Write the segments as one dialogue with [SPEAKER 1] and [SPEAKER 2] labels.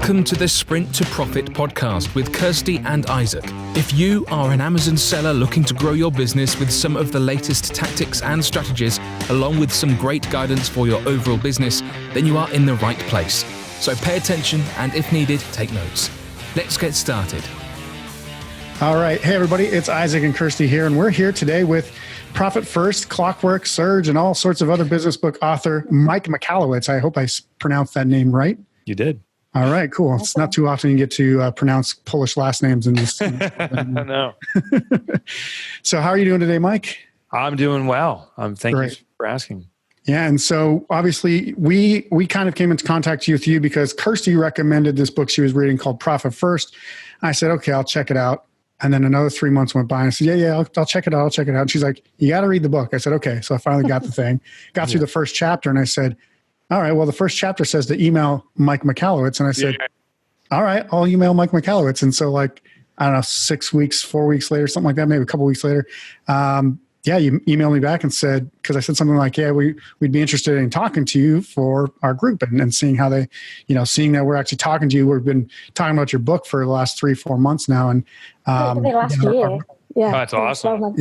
[SPEAKER 1] Welcome to the Sprint to Profit podcast with Kirsty and Isaac. If you are an Amazon seller looking to grow your business with some of the latest tactics and strategies, along with some great guidance for your overall business, then you are in the right place. So pay attention and if needed, take notes. Let's get started.
[SPEAKER 2] All right. Hey, everybody. It's Isaac and Kirsty here, and we're here today with Profit First, Clockwork, Surge, and all sorts of other business book author, Mike Michalowicz. I hope I pronounced that name right.
[SPEAKER 3] You did.
[SPEAKER 2] All right, cool. It's not too often you get to pronounce Polish last names in this.
[SPEAKER 3] No.
[SPEAKER 2] So how are you doing today, Mike?
[SPEAKER 3] I'm doing well. Thank you for asking.
[SPEAKER 2] Yeah, and so obviously we kind of came into contact with you because Kirsty recommended this book she was reading called Profit First. I said, okay, I'll check it out. And then another 3 months went by and I said, I'll check it out. I'll check it out. And she's like, you got to read the book. I said, okay. So I finally got the thing, got through the first chapter and I said, all right, well, the first chapter says to email Mike Michalowicz. And I said, all right, I'll email Mike Michalowicz. And so like, I don't know, 6 weeks, 4 weeks later, something like that, maybe a couple weeks later. You emailed me back and said, because I said something like, we'd be interested in talking to you for our group and seeing how they, seeing that we're actually talking to you. We've been talking about your book for the last 3-4 months now. And
[SPEAKER 4] last year. Yeah.
[SPEAKER 3] Oh, that's awesome.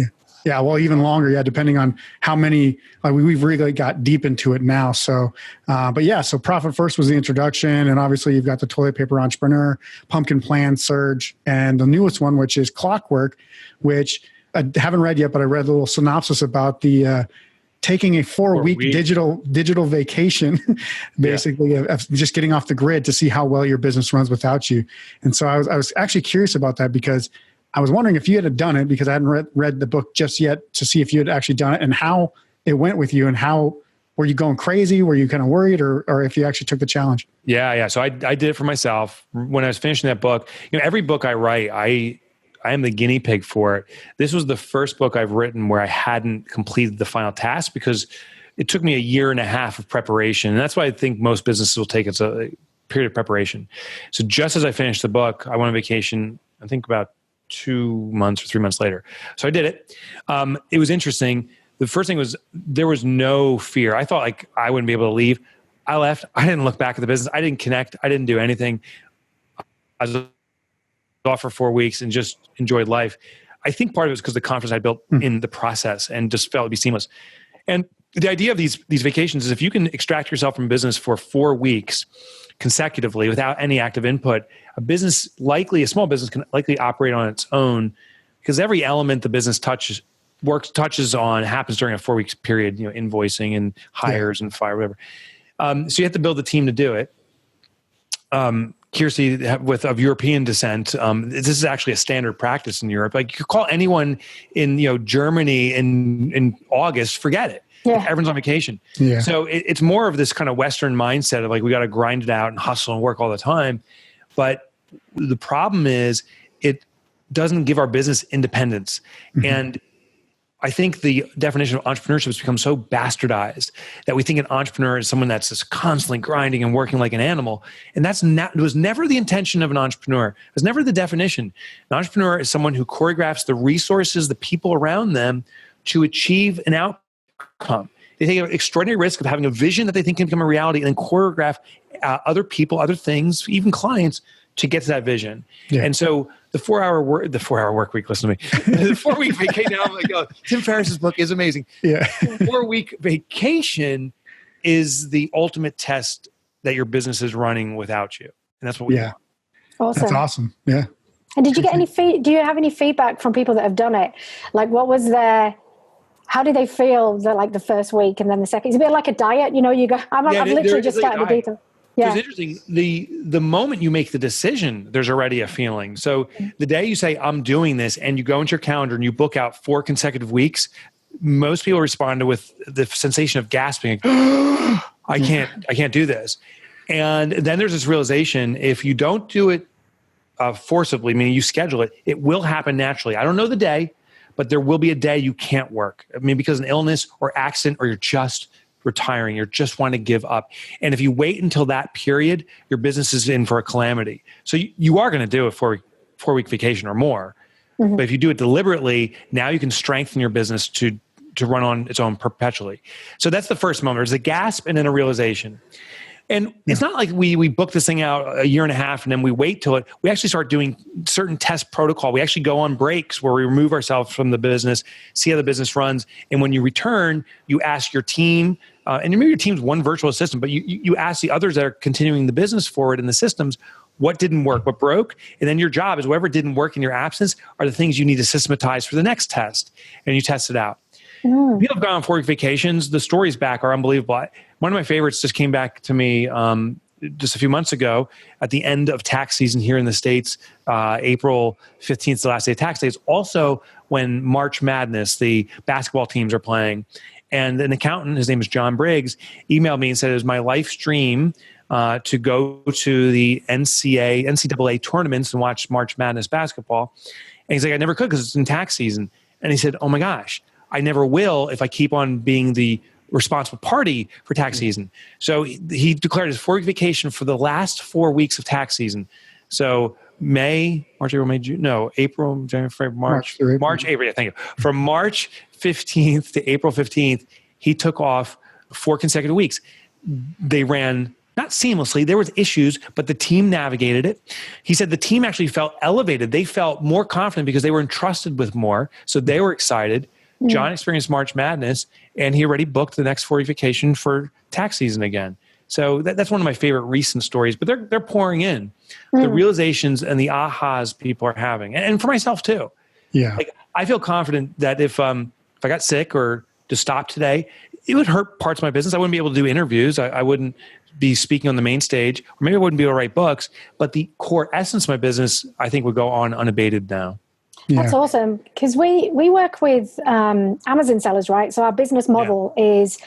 [SPEAKER 2] Yeah, well, even longer. Yeah, depending on how many, we've really got deep into it now. So, so Profit First was the introduction. And obviously you've got the Toilet Paper Entrepreneur, Pumpkin Plan, Surge, and the newest one, which is Clockwork, which I haven't read yet, but I read a little synopsis about the taking a 4-week digital vacation, basically, of just getting off the grid to see how well your business runs without you. And so I was actually curious about that because I was wondering if you had done it, because I hadn't read the book just yet, to see if you had actually done it and how it went with you and how, were you going crazy? Were you kind of worried or if you actually took the challenge?
[SPEAKER 3] Yeah. So I did it for myself. When I was finishing that book, every book I write, I am the guinea pig for it. This was the first book I've written where I hadn't completed the final task because it took me 1.5 years of preparation. And that's why I think most businesses will take a period of preparation. So just as I finished the book, I went on vacation, I think about 2 months or 3 months later. So I did it. It was interesting. The first thing was there was no fear. I thought I wouldn't be able to leave. I left. I didn't look back at the business. I didn't connect. I didn't do anything. I was off for 4 weeks and just enjoyed life. I think part of it was because the confidence I built in the process and just felt it'd be seamless. And the idea of these vacations is if you can extract yourself from business for 4 weeks consecutively without any active input, a small business can likely operate on its own because every element the business touches on happens during a 4 weeks period, invoicing and hires and fire, whatever. So you have to build a team to do it. Kirsty, of European descent, this is actually a standard practice in Europe. Like you call anyone in Germany in August, forget it. Yeah. Everyone's on vacation. Yeah. So it's more of this kind of Western mindset of we got to grind it out and hustle and work all the time. But the problem is it doesn't give our business independence. Mm-hmm. And I think the definition of entrepreneurship has become so bastardized that we think an entrepreneur is someone that's just constantly grinding and working like an animal. And it was never the intention of an entrepreneur. It was never the definition. An entrepreneur is someone who choreographs the resources, the people around them to achieve an outcome. They take an extraordinary risk of having a vision that they think can become a reality and then choreograph other people, other things, even clients to get to that vision. Yeah. And so the 4-hour work week, listen to me, the 4-week vacation, I'm like, Tim Ferriss's book is amazing. Yeah. 4-week vacation is the ultimate test that your business is running without you. And that's what we want.
[SPEAKER 4] Awesome.
[SPEAKER 2] That's awesome. Yeah.
[SPEAKER 4] And did you get do you have any feedback from people that have done it? What was how did they feel the first week and then the second? It's a bit like a diet, you go, I've literally just started the detail. Yeah.
[SPEAKER 3] It's interesting. The moment you make the decision, there's already a feeling. So the day you say, I'm doing this, and you go into your calendar and you book out 4 consecutive weeks, most people respond with the sensation of gasping. I can't do this. And then there's this realization, if you don't do it forcibly, meaning you schedule it, it will happen naturally. I don't know the day, but there will be a day you can't work. Because of an illness or accident, or you're just retiring, you're just want to give up. And if you wait until that period, your business is in for a calamity. So you are going to do a 4-week vacation or more. Mm-hmm. But if you do it deliberately, now you can strengthen your business to run on its own perpetually. So that's the first moment. There's a gasp and then a realization. And it's not like we book this thing out a year and a half and then we wait till it. We actually start doing certain test protocol. We actually go on breaks where we remove ourselves from the business, see how the business runs. And when you return, you ask your team, and maybe your team's one virtual assistant, but you ask the others that are continuing the business forward in the systems, what didn't work, what broke. And then your job is whatever didn't work in your absence are the things you need to systematize for the next test. And you test it out. People have gone on 4-week vacations. The stories back are unbelievable. One of my favorites just came back to me just a few months ago at the end of tax season here in the States. April 15th is the last day of tax day. It's also when March Madness, the basketball teams are playing. And an accountant, his name is John Briggs, emailed me and said it was my life's dream to go to the NCAA tournaments and watch March Madness basketball. And he's like, I never could because it's in tax season. And he said, oh my gosh, I never will if I keep on being the responsible party for tax season. So he declared his 4-week vacation for the last 4 weeks of tax season. So April, January, February, March, April. Yeah, thank you. From March 15th to April 15th, he took off 4 consecutive weeks. They ran not seamlessly. There was issues, but the team navigated it. He said the team actually felt elevated. They felt more confident because they were entrusted with more. So they were excited. John experienced March Madness, and he already booked the next 4-week vacation for tax season again. So that's one of my favorite recent stories, but they're pouring in. The realizations and the ahas people are having, and for myself too. Yeah, like I feel confident that if I got sick or to stop today, it would hurt parts of my business. I wouldn't be able to do interviews. I wouldn't be speaking on the main stage, or maybe I wouldn't be able to write books. But the core essence of my business, I think, would go on unabated now.
[SPEAKER 4] Yeah. That's awesome, because we work with Amazon sellers, right? So our business model is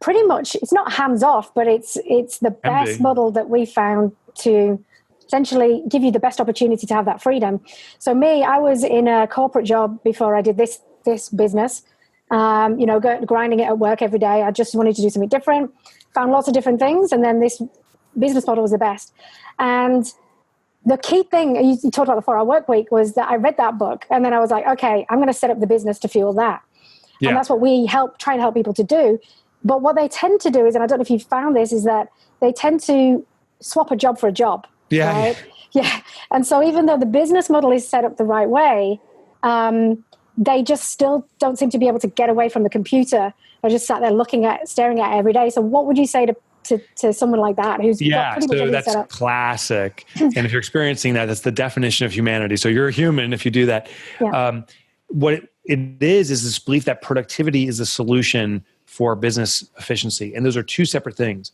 [SPEAKER 4] pretty much, it's not hands off, but it's the best model that we found to essentially give you the best opportunity to have that freedom. So I was in a corporate job before I did this business, grinding it at work every day. I just wanted to do something different, found lots of different things, and then this business model was the best. And the key thing, you talked about the 4-hour work week, was that I read that book and then I was like, okay, I'm going to set up the business to fuel that. Yeah. And that's what we try and help people to do. But what they tend to do is, and I don't know if you've found this, is that they tend to swap a job for a job. Yeah. Right? Yeah. And so even though the business model is set up the right way, they just still don't seem to be able to get away from the computer. They're just sat there staring at it every day. So what would you say to someone like that who's got pretty much everything
[SPEAKER 3] that's
[SPEAKER 4] set up?
[SPEAKER 3] Classic. And if you're experiencing that, that's the definition of humanity. So you're a human if you do that. Yeah. What it is this belief that productivity is the solution for business efficiency. And those are two separate things.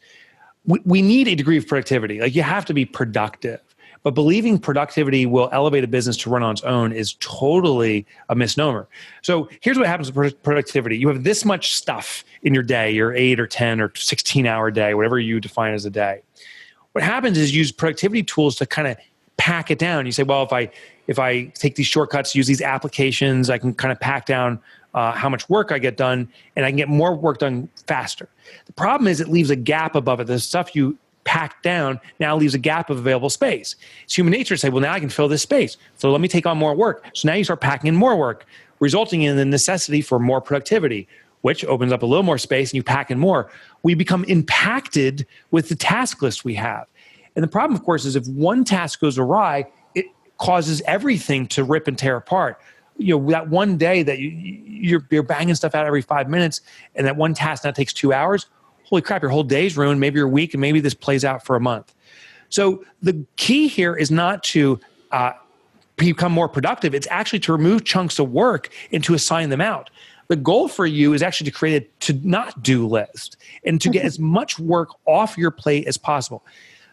[SPEAKER 3] We need a degree of productivity. Like, you have to be productive. But believing productivity will elevate a business to run on its own is totally a misnomer. So here's what happens with productivity. You have this much stuff in your day, your 8 or 10 or 16-hour day, whatever you define as a day. What happens is you use productivity tools to kind of pack it down. You say, well, if I take these shortcuts, use these applications, I can kind of pack down how much work I get done, and I can get more work done faster. The problem is it leaves a gap above it. The stuff you packed down now leaves a gap of available space. It's human nature to say, well, now I can fill this space, so let me take on more work. So now you start packing in more work, resulting in the necessity for more productivity, which opens up a little more space, and you pack in more. We become impacted with the task list we have. And the problem, of course, is if one task goes awry, it causes everything to rip and tear apart. That one day that you're banging stuff out every 5 minutes, and that one task now takes 2 hours, holy crap, your whole day's ruined, maybe your week, and maybe this plays out for a month. So the key here is not to become more productive. It's actually to remove chunks of work and to assign them out. The goal for you is actually to create a to-not-do list and to get as much work off your plate as possible.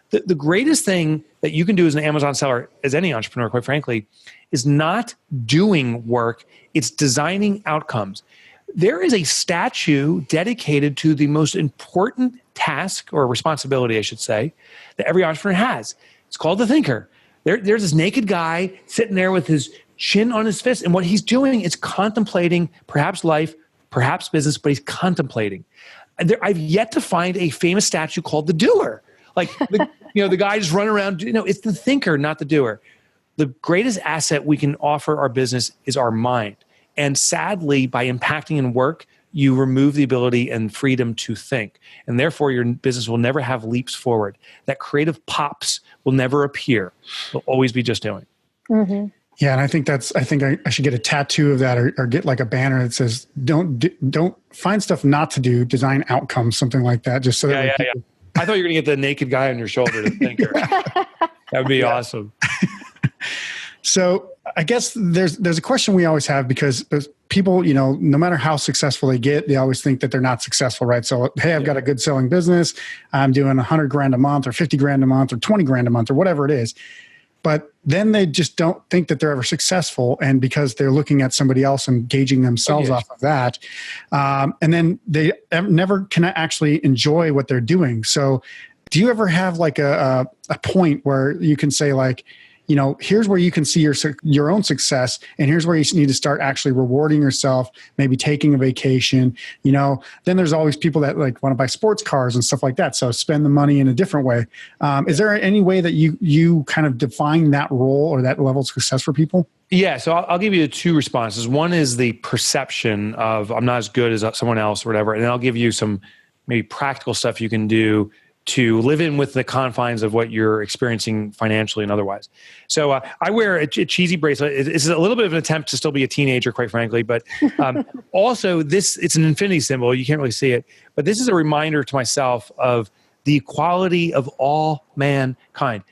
[SPEAKER 3] The greatest thing that you can do as an Amazon seller, as any entrepreneur, quite frankly, is not doing work. It's designing outcomes. There is a statue dedicated to the most important task, or responsibility, I should say, that every entrepreneur has. It's called the thinker. There's this naked guy sitting there with his chin on his fist, and what he's doing is contemplating perhaps life, perhaps business, but he's contemplating. I've yet to find a famous statue called the doer. Like, the guy just running around. It's the thinker, not the doer. The greatest asset we can offer our business is our mind. And sadly, by impacting in work, you remove the ability and freedom to think. And therefore, your business will never have leaps forward. That creative pops will never appear. They'll always be just doing.
[SPEAKER 4] Mm-hmm.
[SPEAKER 2] Yeah, and I think I should get a tattoo of that, or get like a banner that says, don't find stuff not to do, design outcomes, something like that, just so that people...
[SPEAKER 3] I thought you were going to get the naked guy on your shoulder, the thinker. That would be awesome.
[SPEAKER 2] So I guess there's a question we always have, because people, no matter how successful they get, they always think that they're not successful, right? So, hey, I've got a good selling business. I'm doing $100,000 a month or $50,000 a month or $20,000 a month or whatever it is. But then they just don't think that they're ever successful. And because they're looking at somebody else and gauging themselves off of that. And then they never can actually enjoy what they're doing. So do you ever have like a point where you can say like, here's where you can see your own success, and here's where you need to start actually rewarding yourself, maybe taking a vacation, then there's always people that like want to buy sports cars and stuff like that. So spend the money in a different way. Is there any way that you kind of define that role or that level of success for people?
[SPEAKER 3] Yeah. So I'll give you two responses. One is the perception of I'm not as good as someone else or whatever. And then I'll give you some maybe practical stuff you can do to live in with the confines of what you're experiencing financially and otherwise. So I wear a cheesy bracelet. It's a little bit of an attempt to still be a teenager, quite frankly, but also it's an infinity symbol. You can't really see it, but this is a reminder to myself of the equality of all mankind.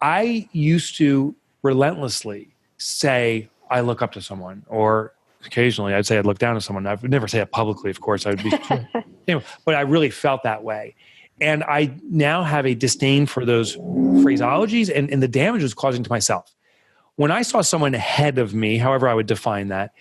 [SPEAKER 3] I used to relentlessly say, I look up to someone, or occasionally I'd say I'd look down to someone. I would never say it publicly, of course. I would be, but I really felt that way. And I now have a disdain for those phraseologies and the damage it was causing to myself. When I saw someone ahead of me, however I would define that,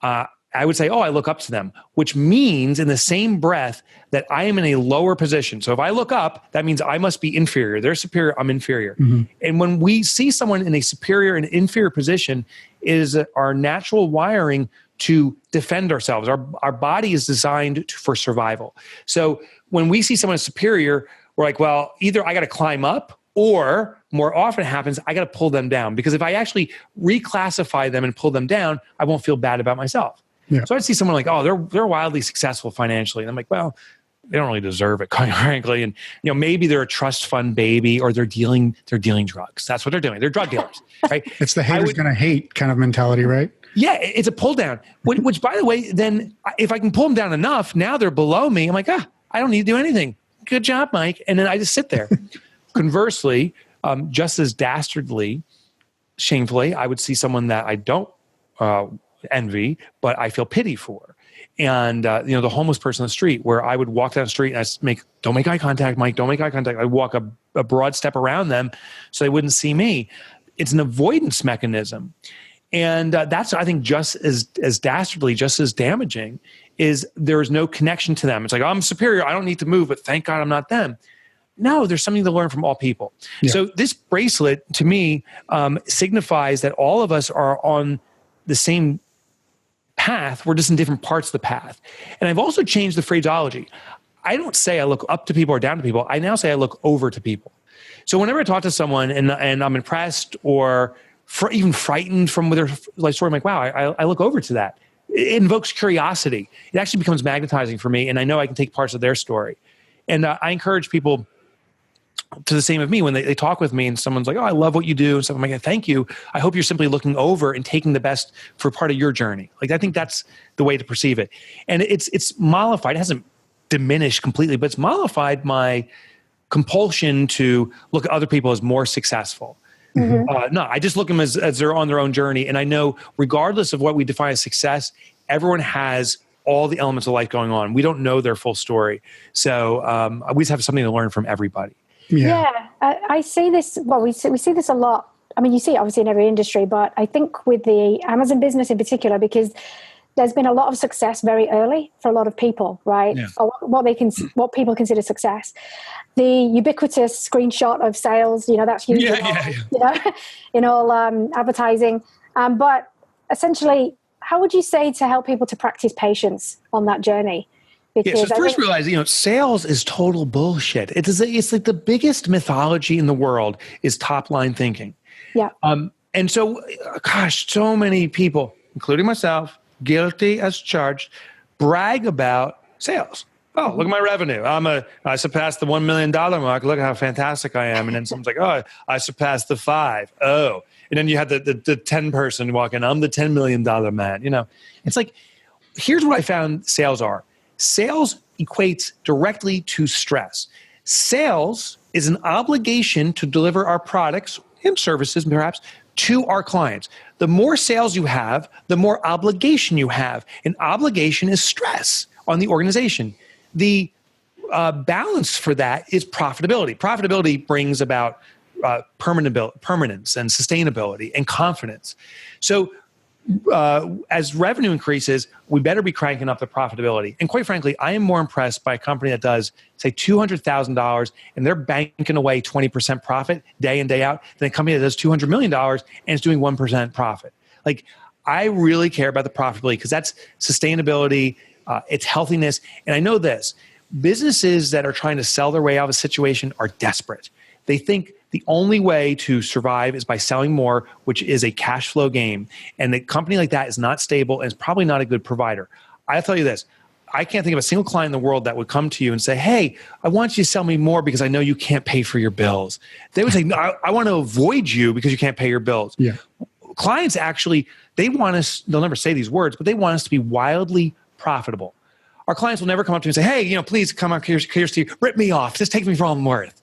[SPEAKER 3] I would say, I look up to them, which means in the same breath that I am in a lower position. So if I look up, that means I must be inferior. They're superior, I'm inferior. Mm-hmm. And when we see someone in a superior and inferior position, it is our natural wiring to defend ourselves. Our body is designed for survival. So when we see someone superior, we're like, well, either I got to climb up, or more often it happens, I got to pull them down. Because if I actually reclassify them and pull them down, I won't feel bad about myself. Yeah. So I'd see someone like, they're wildly successful financially. And I'm like, well, they don't really deserve it, quite frankly. And maybe they're a trust fund baby, or they're dealing drugs. That's what they're doing. They're drug dealers, right?
[SPEAKER 2] It's the haters going to hate kind of mentality, right?
[SPEAKER 3] Yeah, it's a pull down. Which, by the way, then if I can pull them down enough, now they're below me. I'm like, I don't need to do anything. Good job, Mike. And then I just sit there. Conversely, just as dastardly, shamefully, I would see someone that I don't envy, but I feel pity for. And, the homeless person on the street, where I would walk down the street and don't make eye contact, Mike, don't make eye contact. I'd walk a broad step around them so they wouldn't see me. It's an avoidance mechanism. And that's, I think, just as dastardly, just as damaging, is there is no connection to them. It's like, I'm superior, I don't need to move, but thank God I'm not them. No, there's something to learn from all people. Yeah. So this bracelet, to me, signifies that all of us are on the same path. We're just in different parts of the path. And I've also changed the phraseology. I don't say I look up to people or down to people. I now say I look over to people. So whenever I talk to someone and I'm impressed or even frightened from their life story, I'm like, wow, I look over to that. It invokes curiosity. It actually becomes magnetizing for me, and I know I can take parts of their story. And I encourage people to the same of me when they talk with me and someone's like, I love what you do. And stuff. I'm like, thank you. I hope you're simply looking over and taking the best for part of your journey. Like, I think that's the way to perceive it. And it's mollified. It hasn't diminished completely, but it's mollified my compulsion to look at other people as more successful. Mm-hmm. No, I just look at them as they're on their own journey. And I know regardless of what we define as success, everyone has all the elements of life going on. We don't know their full story. So we just have something to learn from everybody.
[SPEAKER 4] Yeah, I see this. Well, we see this a lot. I mean, you see it obviously in every industry, but I think with the Amazon business in particular, because there's been a lot of success very early for a lot of people, right? Yeah. Or what people consider success. The ubiquitous screenshot of sales, that's used in all advertising. But essentially, how would you say to help people to practice patience on that journey?
[SPEAKER 3] Because so first realize, sales is total bullshit. It's like the biggest mythology in the world is top line thinking.
[SPEAKER 4] Yeah.
[SPEAKER 3] And so, gosh, so many people, including myself, guilty as charged, brag about sales. Oh, look at my revenue. I surpassed the $1 million mark. Look at how fantastic I am. And then someone's like, oh, I surpassed the 5. Oh. And then you had the 10 person walk in. I'm the $10 million man. It's like, here's what I found sales are. Sales equates directly to stress. Sales is an obligation to deliver our products and services, perhaps, to our clients. The more sales you have, the more obligation you have. And obligation is stress on the organization. The balance for that is profitability. Profitability brings about permanence and sustainability and confidence. So as revenue increases, we better be cranking up the profitability. And quite frankly, I am more impressed by a company that does, say, $200,000 and they're banking away 20% profit day in, day out than a company that does $200 million and is doing 1% profit. Like, I really care about the profitability because that's sustainability, it's healthiness. And I know this, businesses that are trying to sell their way out of a situation are desperate. They think the only way to survive is by selling more, which is a cash flow game. And a company like that is not stable and is probably not a good provider. I'll tell you this. I can't think of a single client in the world that would come to you and say, hey, I want you to sell me more because I know you can't pay for your bills. They would say, no, I want to avoid you because you can't pay your bills. Yeah. Clients actually, they want us, they'll never say these words, but they want us to be wildly profitable. Our clients will never come up to me and say, hey, please come on, Kirsty, rip me off. Just take me for all I'm worth.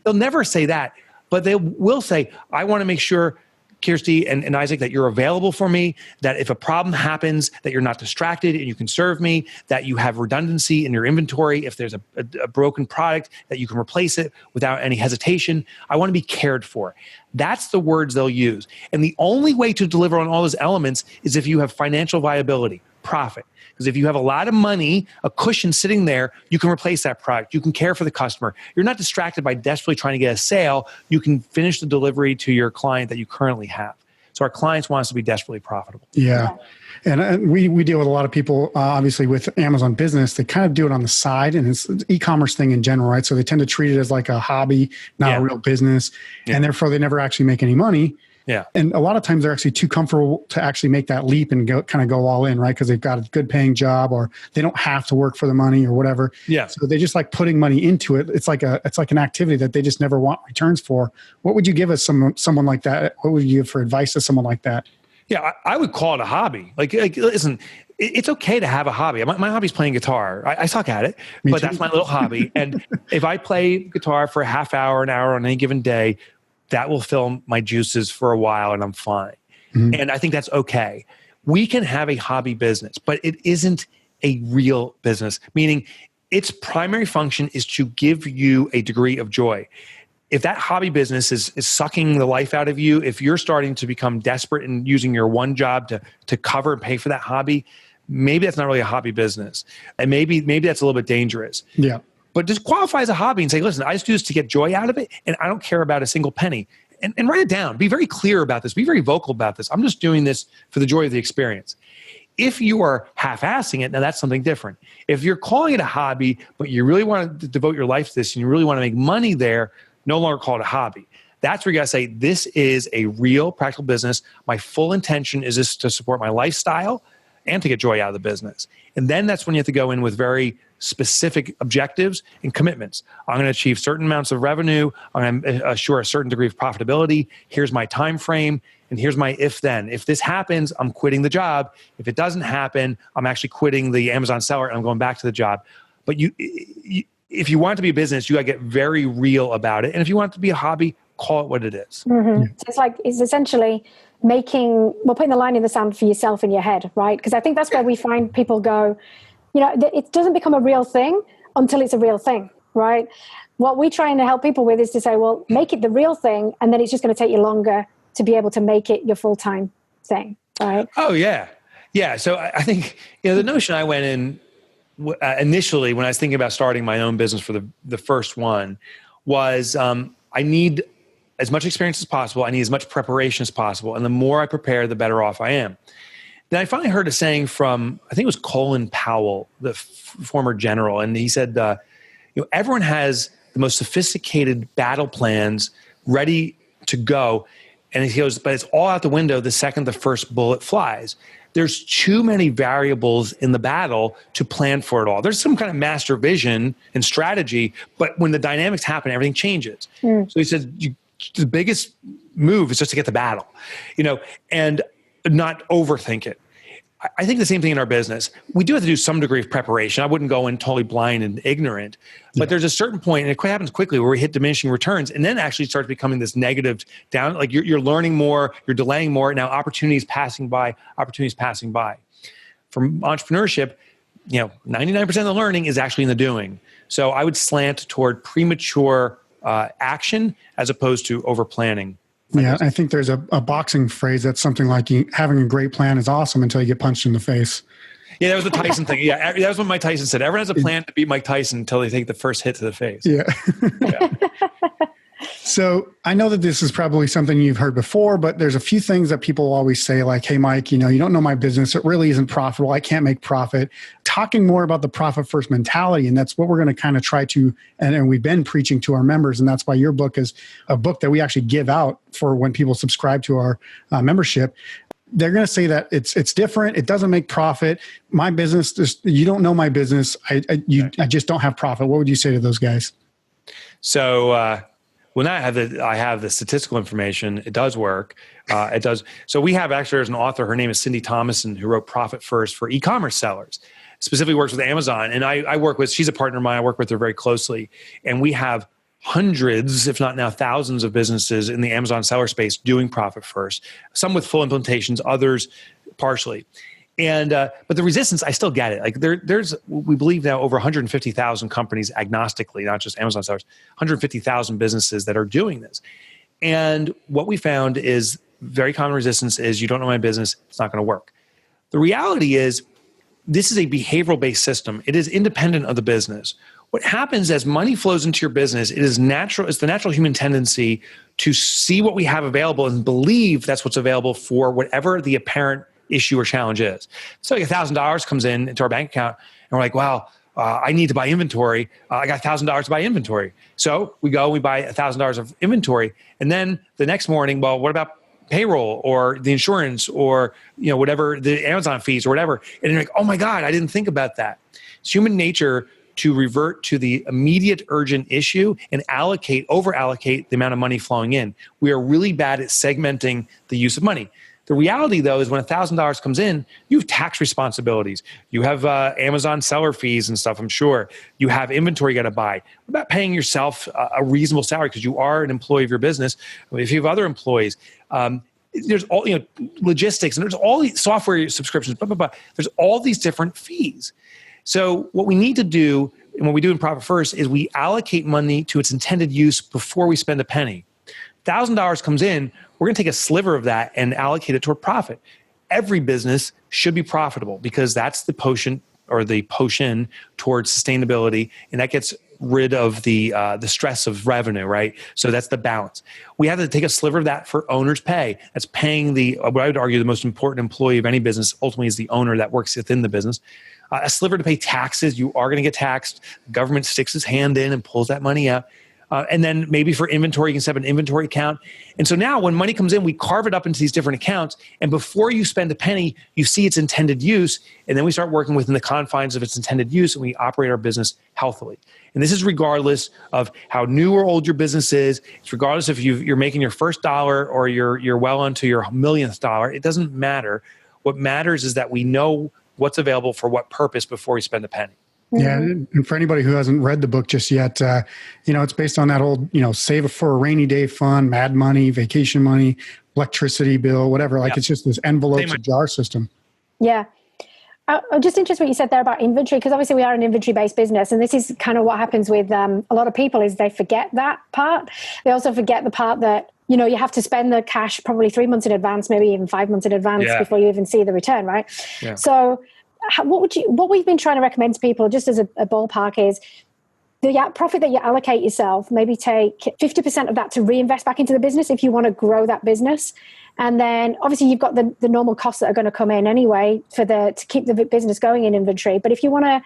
[SPEAKER 3] They'll never say that, but they will say, I want to make sure, Kirsty and Isaac, that you're available for me, that if a problem happens, that you're not distracted and you can serve me, that you have redundancy in your inventory. If there's a broken product, that you can replace it without any hesitation. I want to be cared for. That's the words they'll use. And the only way to deliver on all those elements is if you have financial viability, profit. Because if you have a lot of money, a cushion sitting there, you can replace that product. You can care for the customer. You're not distracted by desperately trying to get a sale. You can finish the delivery to your client that you currently have. So our clients want us to be desperately profitable.
[SPEAKER 2] Yeah. And we deal with a lot of people, obviously, with Amazon Business. They kind of do it on the side, and it's an e-commerce thing in general, right? So they tend to treat it as like a hobby, not a real business. Yeah. And therefore, they never actually make any money. Yeah. And a lot of times they're actually too comfortable to actually make that leap and go all in, right? Because they've got a good paying job, or they don't have to work for the money or whatever. Yeah. So they just like putting money into it. It's like an activity that they just never want returns for. What would you give us someone like that? What would you give for advice to someone like that?
[SPEAKER 3] Yeah, I would call it a hobby. Like listen, it's okay to have a hobby. My hobby is playing guitar. I suck at it, but that's my little hobby. And if I play guitar for a half hour, an hour on any given day, that will fill my juices for a while and I'm fine. Mm-hmm. And I think that's okay. We can have a hobby business, but it isn't a real business, meaning its primary function is to give you a degree of joy. If that hobby business is sucking the life out of you, if you're starting to become desperate and using your one job to cover and pay for that hobby, maybe that's not really a hobby business. And maybe that's a little bit dangerous. Yeah. But just qualify as a hobby and say, listen, I just do this to get joy out of it, and I don't care about a single penny. And write it down. Be very clear about this. Be very vocal about this. I'm just doing this for the joy of the experience. If you are half-assing it, now that's something different. If you're calling it a hobby, but you really want to devote your life to this and you really want to make money there, no longer call it a hobby. That's where you got to say, this is a real practical business. My full intention is this to support my lifestyle and to get joy out of the business. And then that's when you have to go in with very specific objectives and commitments. I'm going to achieve certain amounts of revenue. I'm going to assure a certain degree of profitability. Here's my time frame, and here's my if-then. If this happens, I'm quitting the job. If it doesn't happen, I'm actually quitting the Amazon seller and I'm going back to the job. But if you want it to be a business, you got to get very real about it. And if you want it to be a hobby, call it what it is.
[SPEAKER 4] Mm-hmm. So it's essentially putting the line in the sand for yourself in your head, right? Because I think that's where we find people go, it doesn't become a real thing until it's a real thing, right? What we try and help people with is to say, well, make it the real thing, and then it's just going to take you longer to be able to make it your full-time thing, right?
[SPEAKER 3] Oh, yeah. Yeah. So I think, the notion I went in initially when I was thinking about starting my own business for the first one was I need as much experience as possible. I need as much preparation as possible. And the more I prepare, the better off I am. Then I finally heard a saying from, I think it was Colin Powell, the former general. And he said, everyone has the most sophisticated battle plans ready to go. And he goes, but it's all out the window the second the first bullet flies. There's too many variables in the battle to plan for it all. There's some kind of master vision and strategy, but when the dynamics happen, everything changes. So he said, the biggest move is just to get the battle, and not overthink it. I think the same thing in our business. We do have to do some degree of preparation. I wouldn't go in totally blind and ignorant, but there's a certain point, and it happens quickly, where we hit diminishing returns, and then actually starts becoming this negative down. Like you're learning more, you're delaying more. Now opportunities passing by. From entrepreneurship, 99% of the learning is actually in the doing. So I would slant toward premature action as opposed to over planning.
[SPEAKER 2] Yeah, I think there's a boxing phrase that's something like having a great plan is awesome until you get punched in the face.
[SPEAKER 3] Yeah, that was the Tyson thing. Yeah, that was what Mike Tyson said. Everyone has a plan to beat Mike Tyson until they take the first hit to the face.
[SPEAKER 2] Yeah. So I know that this is probably something you've heard before, but there's a few things that people always say, like, hey, Mike, you don't know my business. It really isn't profitable. I can't make profit. Talking more about the profit first mentality. And that's what we're going to kind of try to, and we've been preaching to our members. And that's why your book is a book that we actually give out for when people subscribe to our membership. They're going to say that it's different. It doesn't make profit. My business, you don't know my business. I just don't have profit. What would you say to those guys?
[SPEAKER 3] So, well, now I have the statistical information. It does work. It does. So we have actually, there's an author, her name is Cindy Thomason, who wrote Profit First for e-commerce sellers, specifically works with Amazon. And I work with, she's a partner of mine. I work with her very closely. And we have hundreds, if not now thousands of businesses in the Amazon seller space doing Profit First, some with full implementations, others partially. And but the resistance, I still get it. Like there's, we believe now over 150,000 companies agnostically, not just Amazon sellers, 150,000 businesses that are doing this. And what we found is very common resistance is, you don't know my business, it's not going to work. The reality is, this is a behavioral-based system. It is independent of the business. What happens as money flows into your business, it is natural. It's the natural human tendency to see what we have available and believe that's what's available for whatever the apparent issue or challenge is. So like $1,000 comes in into our bank account, and we're like, wow, I need to buy inventory. I got $1,000 to buy inventory. So we go, we buy $1,000 of inventory. And then the next morning, well, what about payroll or the insurance or, whatever, the Amazon fees or whatever. And you're like, oh my God, I didn't think about that. It's human nature to revert to the immediate urgent issue and over allocate the amount of money flowing in. We are really bad at segmenting the use of money. The reality, though, is when $1,000 comes in, you have tax responsibilities. You have Amazon seller fees and stuff, I'm sure. You have inventory you got to buy. What about paying yourself a reasonable salary because you are an employee of your business? If you have other employees, there's all, logistics, and there's all these software subscriptions, blah, blah, blah. There's all these different fees. So what we need to do, and what we do in Profit First, is we allocate money to its intended use before we spend a penny. $1,000 comes in, we're going to take a sliver of that and allocate it toward profit. Every business should be profitable because that's the potion towards sustainability, and that gets rid of the stress of revenue, right? So that's the balance. We have to take a sliver of that for owner's pay. That's paying what I would argue the most important employee of any business ultimately is the owner that works within the business. A sliver to pay taxes. You are going to get taxed. The government sticks its hand in and pulls that money out. And then maybe for inventory, you can set up an inventory account. And so now when money comes in, we carve it up into these different accounts. And before you spend a penny, you see its intended use. And then we start working within the confines of its intended use, and we operate our business healthily. And this is regardless of how new or old your business is. It's regardless if you're making your first dollar or you're well onto your millionth dollar. It doesn't matter. What matters is that we know what's available for what purpose before we spend a penny.
[SPEAKER 2] Yeah, and for anybody who hasn't read the book just yet, it's based on that old, save for a rainy day fund, mad money, vacation money, electricity bill, whatever. It's just this envelopes of jar system.
[SPEAKER 4] Yeah. I'm just interested what you said there about inventory, because obviously we are an inventory-based business, and this is kind of what happens with a lot of people is they forget that part. They also forget the part that, you have to spend the cash probably 3 months in advance, maybe even 5 months in advance before you even see the return, right? Yeah. So what we've been trying to recommend to people, just as a ballpark, is the profit that you allocate yourself, maybe take 50% of that to reinvest back into the business if you want to grow that business. And then obviously you've got the normal costs that are going to come in anyway to keep the business going in inventory. But if you want to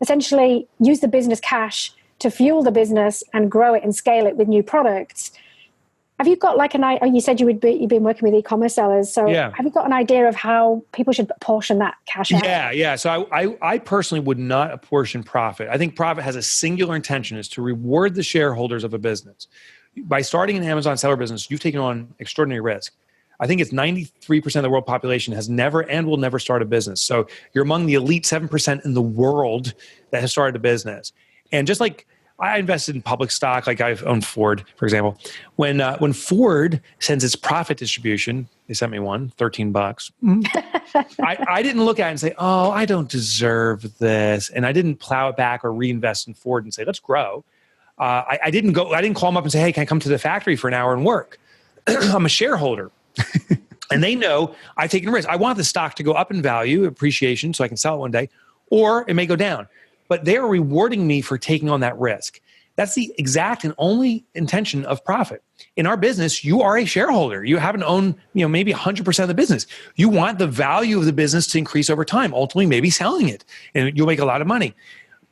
[SPEAKER 4] essentially use the business cash to fuel the business and grow it and scale it with new products, Have you got like you said you've been working with e-commerce sellers. So have you got an idea of how people should portion that cash out?
[SPEAKER 3] Yeah. So I personally would not apportion profit. I think profit has a singular intention, is to reward the shareholders of a business. By starting an Amazon seller business, you've taken on extraordinary risk. I think it's 93% of the world population has never and will never start a business. So you're among the elite 7% in the world that has started a business. And just like I invested in public stock, like I've owned Ford, for example. When Ford sends its profit distribution, they sent me one, $13. I didn't look at it and say, oh, I don't deserve this. And I didn't plow it back or reinvest in Ford and say, let's grow. I didn't call them up and say, hey, can I come to the factory for an hour and work? I'm a shareholder. And they know I've taken a risk. I want the stock to go up in value, appreciation, so I can sell it one day, or it may go down. But they're rewarding me for taking on that risk. That's the exact and only intention of profit. In our business, you are a shareholder. You haven't owned, maybe 100% of the business. You want the value of the business to increase over time, ultimately maybe selling it, and you'll make a lot of money.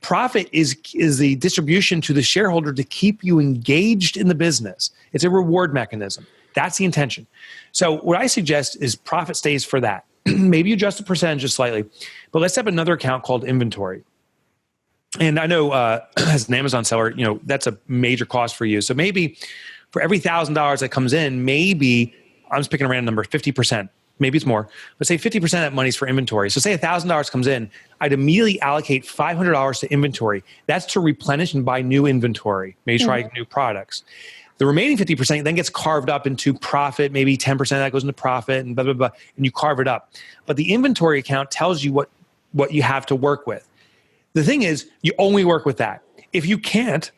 [SPEAKER 3] Profit is the distribution to the shareholder to keep you engaged in the business. It's a reward mechanism. That's the intention. So what I suggest is profit stays for that. Maybe you adjust the percentage just slightly, but let's have another account called inventory. And I know as an Amazon seller, that's a major cost for you. So maybe for every $1,000 that comes in, maybe I'm just picking a random number, 50%. Maybe it's more, but say 50% of that money is for inventory. So say $1,000 comes in, I'd immediately allocate $500 to inventory. That's to replenish and buy new inventory, maybe try new products. The remaining 50% then gets carved up into profit. Maybe 10% of that goes into profit and blah, blah, blah, and you carve it up. But the inventory account tells you what you have to work with. The thing is, you only work with that. If you can't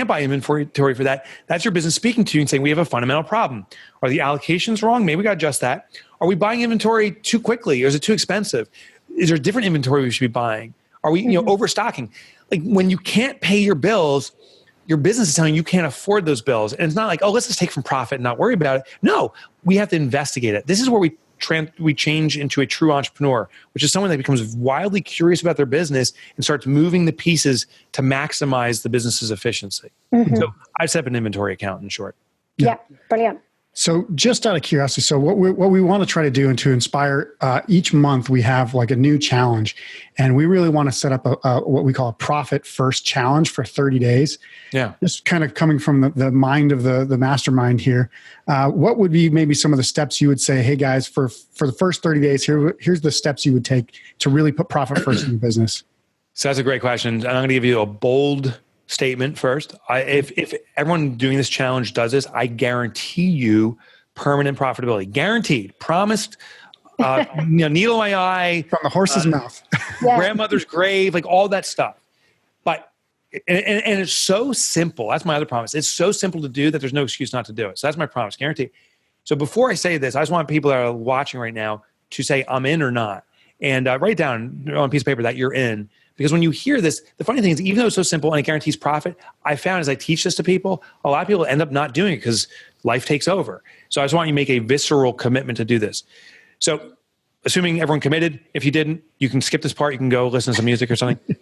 [SPEAKER 3] buy inventory for that, that's your business speaking to you and saying, we have a fundamental problem. Are the allocations wrong? Maybe we got to adjust that. Are we buying inventory too quickly? Or is it too expensive? Is there different inventory we should be buying? Are we overstocking? Like when you can't pay your bills, your business is telling you can't afford those bills. And it's not like, oh, let's just take from profit and not worry about it. No, we have to investigate it. This is where we change into a true entrepreneur, which is someone that becomes wildly curious about their business and starts moving the pieces to maximize the business's efficiency. So I set up an inventory account, in short.
[SPEAKER 4] Yeah, brilliant.
[SPEAKER 2] So just out of curiosity, so what we want to try to do and to inspire, each month we have like a new challenge, and we really want to set up what we call a profit first challenge for 30 days. Yeah. Just kind of coming from the mind of the mastermind here. What would be maybe some of the steps you would say, hey guys, for the first 30 days, here's the steps you would take to really put profit first in your business? So
[SPEAKER 3] that's a great question. And I'm going to give you a bold statement first. If everyone doing this challenge does this, I guarantee you permanent profitability. Guaranteed. Promised. Needle in my eye.
[SPEAKER 2] From the horse's mouth.
[SPEAKER 3] Grandmother's grave, like all that stuff. But and it's so simple. That's my other promise. It's so simple to do that there's no excuse not to do it. So that's my promise. Guaranteed. So before I say this, I just want people that are watching right now to say I'm in or not. And write down on a piece of paper that you're in. Because when you hear this, the funny thing is, even though it's so simple and it guarantees profit, I found as I teach this to people, a lot of people end up not doing it because life takes over. So I just want you to make a visceral commitment to do this. So assuming everyone committed, if you didn't, you can skip this part. You can go listen to some music or something.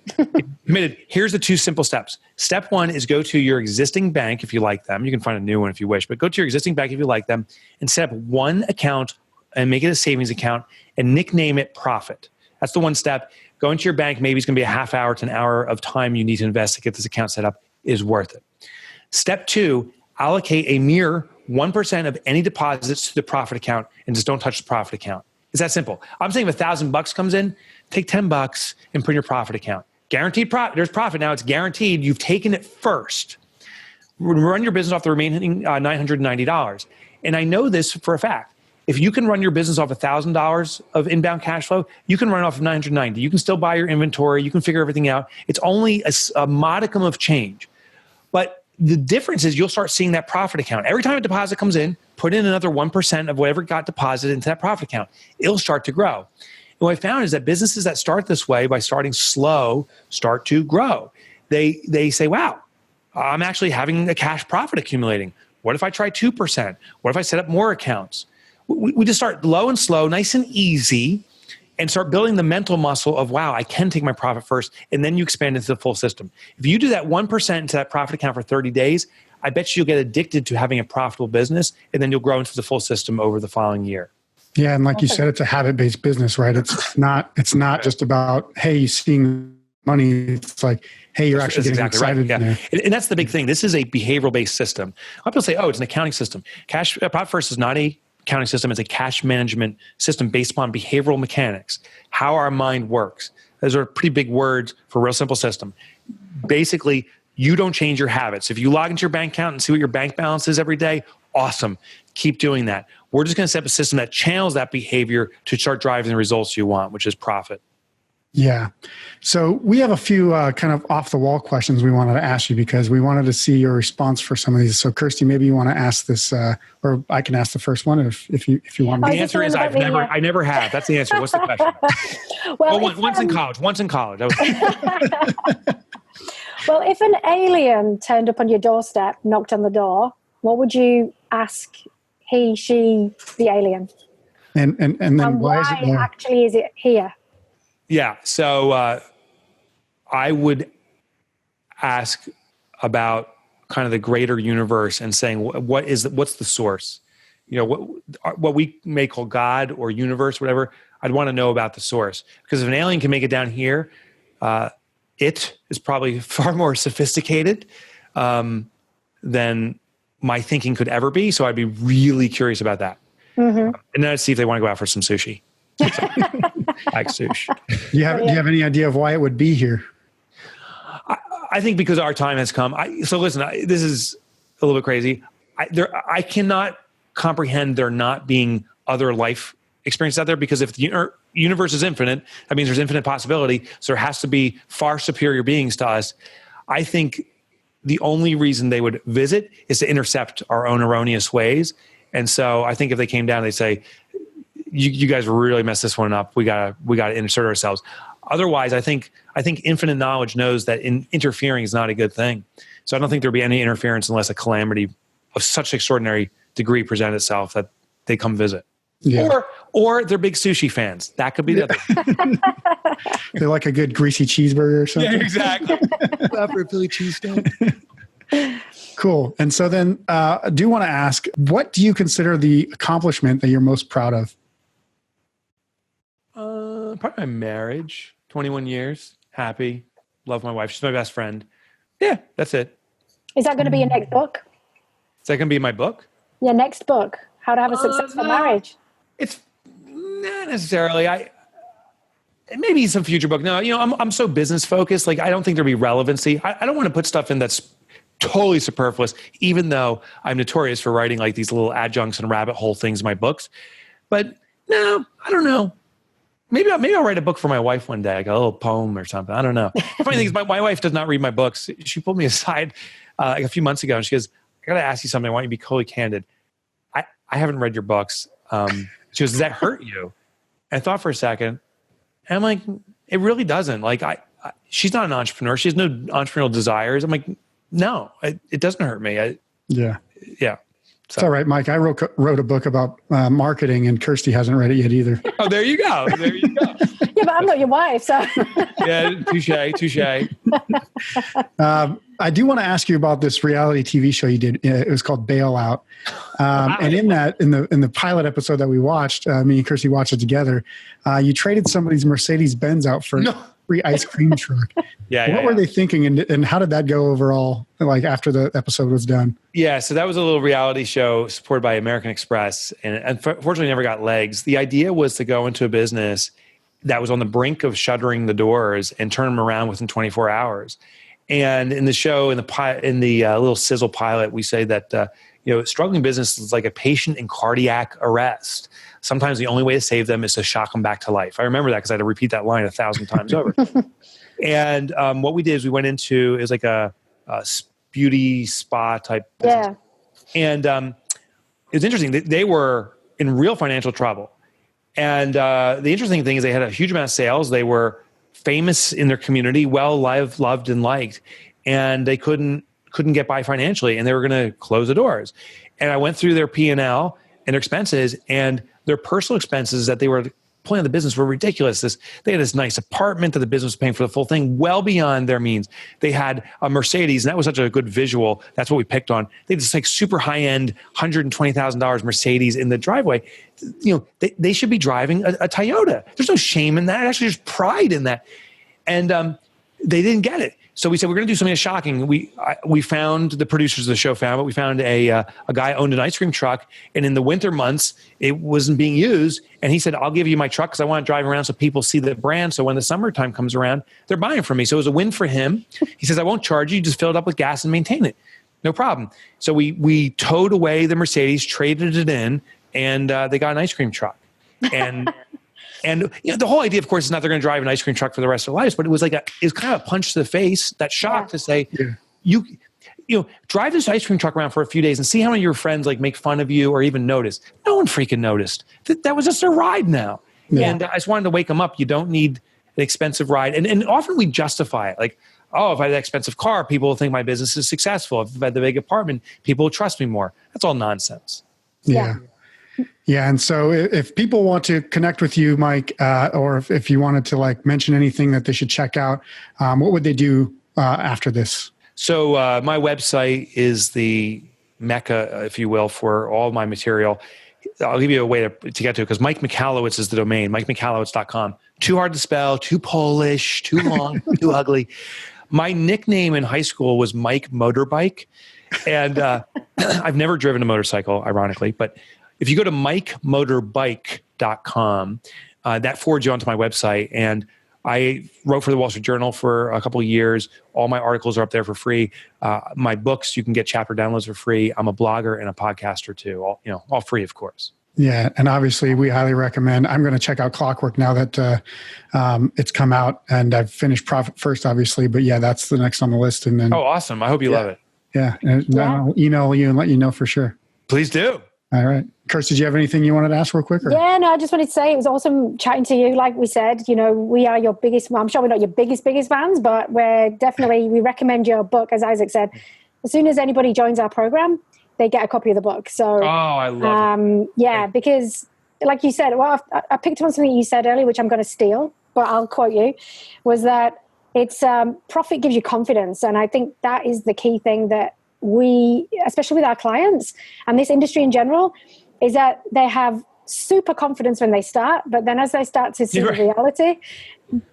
[SPEAKER 3] Committed. Here's the 2 simple steps. Step 1 is go to your existing bank if you like them. You can find a new one if you wish, but go to your existing bank if you like them and set up one account and make it a savings account and nickname it Profit. That's the one step. Go into your bank, maybe it's going to be a half hour to an hour of time you need to invest to get this account set up, is worth it. Step 2, allocate a mere 1% of any deposits to the profit account and just don't touch the profit account. It's that simple. I'm saying if $1,000 comes in, take $10 and put in your profit account. Guaranteed profit. There's profit now. It's guaranteed. You've taken it first. Run your business off the remaining $990. And I know this for a fact. If you can run your business off $1,000 of inbound cash flow, you can run off of $990. You can still buy your inventory. You can figure everything out. It's only a modicum of change. But the difference is you'll start seeing that profit account. Every time a deposit comes in, put in another 1% of whatever got deposited into that profit account. It'll start to grow. And what I found is that businesses that start this way by starting slow start to grow. They say, wow, I'm actually having a cash profit accumulating. What if I try 2%? What if I set up more accounts? We just start low and slow, nice and easy, and start building the mental muscle of, wow, I can take my profit first, and then you expand into the full system. If you do that 1% into that profit account for 30 days, I bet you'll get addicted to having a profitable business, and then you'll grow into the full system over the following year.
[SPEAKER 2] Yeah, and like you said, it's a habit-based business, right? It's not just about, hey, you seeing money. It's like, hey, you're actually getting excited.
[SPEAKER 3] Right. Yeah. And that's the big thing. This is a behavioral-based system. A lot of people say, oh, it's an accounting system. Profit First is not a accounting system. It's a cash management system based upon behavioral mechanics, how our mind works. Those are pretty big words for a real simple system. Basically, you don't change your habits. If you log into your bank account and see what your bank balance is every day, awesome. Keep doing that. We're just going to set up a system that channels that behavior to start driving the results you want, which is profit.
[SPEAKER 2] Yeah. So we have a few kind of off the wall questions we wanted to ask you because we wanted to see your response for some of these. So Kirsty, maybe you want to ask this, or I can ask the first one if you want.
[SPEAKER 3] The answer is I never have. That's the answer. What's the question? Once in college.
[SPEAKER 4] Well, if an alien turned up on your doorstep, knocked on the door, what would you ask he, she, the alien?
[SPEAKER 2] And then why is it there?
[SPEAKER 4] Actually is it here?
[SPEAKER 3] Yeah. So I would ask about kind of the greater universe and saying, what's the source? What we may call God or universe, whatever. I'd want to know about the source, because if an alien can make it down here, it is probably far more sophisticated than my thinking could ever be. So I'd be really curious about that. Mm-hmm. And then I'd see if they want to go out for some sushi. Like sushi.
[SPEAKER 2] Do you have any idea of why it would be here?
[SPEAKER 3] I think because our time has come. So listen, this is a little bit crazy. I cannot comprehend there not being other life experiences out there, because if the universe is infinite, that means there's infinite possibility. So there has to be far superior beings to us. I think the only reason they would visit is to intercept our own erroneous ways. And so I think if they came down, they say, you guys really messed this one up. We gotta insert ourselves. Otherwise, I think infinite knowledge knows that interfering is not a good thing. So I don't think there'd be any interference unless a calamity of such extraordinary degree presented itself that they come visit. Yeah. Or they're big sushi fans. That could be the other.
[SPEAKER 2] They like a good greasy cheeseburger or something.
[SPEAKER 3] Yeah, exactly. For a Philly cheesesteak.
[SPEAKER 2] Cool. And so then I do want to ask, what do you consider the accomplishment that you're most proud of?
[SPEAKER 3] Probably my marriage. 21 years. Happy. Love my wife. She's my best friend. Yeah, that's it.
[SPEAKER 4] Is that going to be your next book?
[SPEAKER 3] Is that going to be my book?
[SPEAKER 4] Your next book? How to have a successful marriage?
[SPEAKER 3] It's not necessarily. Maybe some future book. No, I'm so business focused. Like, I don't think there'll be relevancy. I don't want to put stuff in that's totally superfluous, even though I'm notorious for writing like these little adjuncts and rabbit hole things in my books. But no, I don't know. Maybe I'll write a book for my wife one day, like a little poem or something. I don't know. The funny thing is, my wife does not read my books. She pulled me aside like a few months ago, and she goes, "I got to ask you something. I want you to be totally candid. I haven't read your books." She goes, "Does that hurt you?" And I thought for a second, and I'm like, "It really doesn't." Like, she's not an entrepreneur. She has no entrepreneurial desires. I'm like, no, it doesn't hurt me. Yeah. So.
[SPEAKER 2] It's all right, Mike. I wrote a book about marketing, and Kirsty hasn't read it yet either.
[SPEAKER 3] Oh, there you go.
[SPEAKER 4] Yeah, but I'm not your wife, so.
[SPEAKER 3] Yeah, touche.
[SPEAKER 2] I do want to ask you about this reality TV show you did. It was called Bailout. And in the pilot episode that we watched, me and Kirsty watched it together, you traded somebody's Mercedes-Benz out for a free ice cream truck. What were they thinking, and how did that go overall, like after the episode was done?
[SPEAKER 3] Yeah, so that was a little reality show supported by American Express, and unfortunately never got legs. The idea was to go into a business that was on the brink of shuttering the doors and turn them around within 24 hours. And in the show, in the little sizzle pilot, we say that struggling business is like a patient in cardiac arrest. Sometimes the only way to save them is to shock them back to life. I remember that because I had to repeat that line 1,000 times over. And what we did is we went into, it was like a beauty spa type business. Yeah. And it was interesting. They were in real financial trouble. And the interesting thing is they had a huge amount of sales. They were famous in their community, loved and liked. And they couldn't get by financially, and they were going to close the doors. And I went through their P&L and their expenses, and their personal expenses that they were pulling out the business were ridiculous. They had this nice apartment that the business was paying for the full thing, well beyond their means. They had a Mercedes, and that was such a good visual. That's what we picked on. They had this like super high-end $120,000 Mercedes in the driveway. They should be driving a Toyota. There's no shame in that. Actually, there's pride in that. And they didn't get it. So we said, we're going to do something shocking. We found, the producers of the show found it. We found a guy owned an ice cream truck, and in the winter months, it wasn't being used. And he said, I'll give you my truck because I want to drive around so people see the brand. So when the summertime comes around, they're buying from me. So it was a win for him. He says, I won't charge you. Just fill it up with gas and maintain it. No problem. So we towed away the Mercedes, traded it in, and they got an ice cream truck. And and the whole idea, of course, is not they're going to drive an ice cream truck for the rest of their lives, but it was kind of a punch to the face, that shock to say, you drive this ice cream truck around for a few days and see how many of your friends like make fun of you or even notice. No one freaking noticed. That was just a ride now. Yeah. And I just wanted to wake them up. You don't need an expensive ride. And often we justify it. Like, oh, if I had an expensive car, people will think my business is successful. If I had the big apartment, people will trust me more. That's all nonsense.
[SPEAKER 2] Yeah. Yeah. And so if people want to connect with you, Mike, or if you wanted to like mention anything that they should check out, what would they do after this?
[SPEAKER 3] So my website is the mecca, if you will, for all my material. I'll give you a way to get to it because Mike Michalowicz is the domain, MikeMichalowicz.com. Too hard to spell, too Polish, too long, too ugly. My nickname in high school was Mike Motorbike. And I've never driven a motorcycle, ironically, but if you go to MikeMotorbike.com, that forwards you onto my website. And I wrote for the Wall Street Journal for a couple of years. All my articles are up there for free. My books, you can get chapter downloads for free. I'm a blogger and a podcaster too. All free, of course.
[SPEAKER 2] Yeah, and obviously we highly recommend. I'm going to check out Clockwork now that it's come out, and I've finished Profit First, obviously. But yeah, that's the next on the list. And then
[SPEAKER 3] awesome! I hope you love it.
[SPEAKER 2] Yeah, and I'll email you and let you know for sure.
[SPEAKER 3] Please do.
[SPEAKER 2] All right. Kirsty, did you have anything you wanted to ask real quick? Or?
[SPEAKER 4] Yeah, no, I just wanted to say it was awesome chatting to you. Like we said, we are your biggest, I'm sure we're not your biggest fans, but we recommend your book, as Isaac said. As soon as anybody joins our program, they get a copy of the book. So,
[SPEAKER 3] I love it.
[SPEAKER 4] Yeah, because like you said, well, I picked on something you said earlier, which I'm going to steal, but I'll quote you, was that it's profit gives you confidence. And I think that is the key thing that we, especially with our clients and this industry in general, is that they have super confidence when they start, but then as they start to see the reality,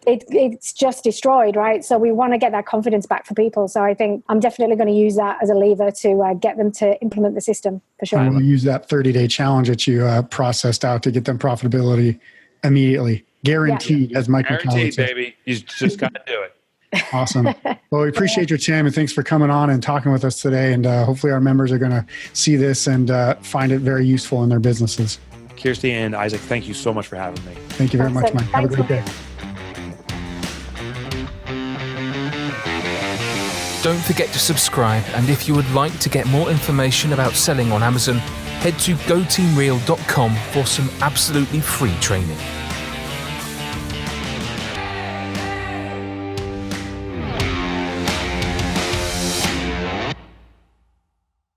[SPEAKER 4] it's just destroyed, right? So we want to get that confidence back for people. So I think I'm definitely going to use that as a lever to get them to implement the system for sure.
[SPEAKER 2] And we'll use that 30-day challenge that you processed out to get them profitability immediately. Guaranteed, as Mike Michalowicz says.
[SPEAKER 3] Baby. You just got to do it.
[SPEAKER 2] Awesome. Well, we appreciate your time and thanks for coming on and talking with us today. And hopefully our members are going to see this and find it very useful in their businesses.
[SPEAKER 3] Kirsty and Isaac, thank you so much for having me.
[SPEAKER 2] Thank you very much, Mike. Have a great day.
[SPEAKER 1] Don't forget to subscribe, and if you would like to get more information about selling on Amazon, head to goteamreal.com for some absolutely free training.